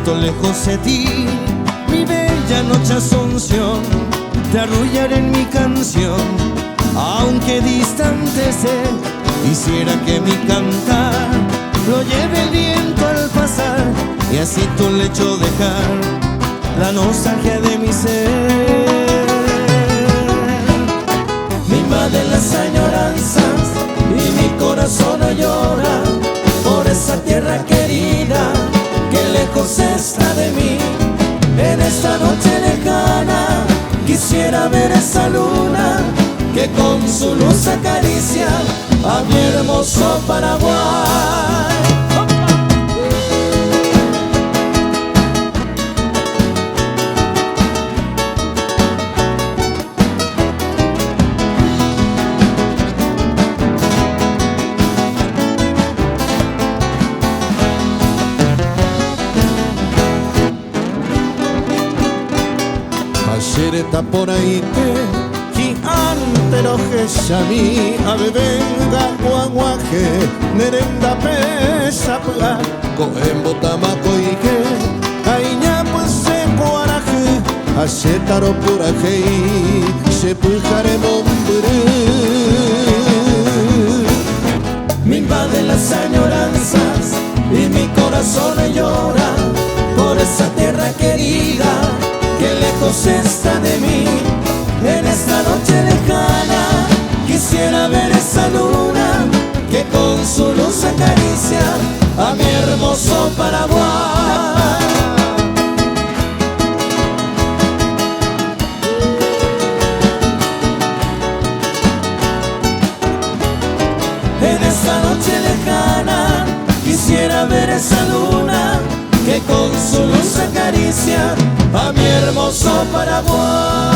siento lejos de ti. Mi bella noche Asunción, te arrullaré en mi canción. Aunque distante sé, quisiera que mi cantar lo lleve el viento al pasar, y así tu lecho dejar la nostalgia de mi ser. Me invaden las añoranzas y mi corazón llora por esa tierra querida que lejos está de mí. En esta noche lejana quisiera ver esa luna que con su luz acaricia a mi hermoso Paraguay. Ayer está por ahí ante lo que shami abebenga guaguaje nerenda pesa pla coen botamaco y que aiña pues se guaraje achetaro por aquí se pujare mombre. Me invaden las añoranzas y mi corazón llora por esa tierra querida que lejos está de mí. En esta noche lejana quisiera ver esa luna que con su luz acaricia a mi hermoso Paraguay. En esta noche lejana quisiera ver esa luna que con su luz acaricia a mi hermoso Paraguay.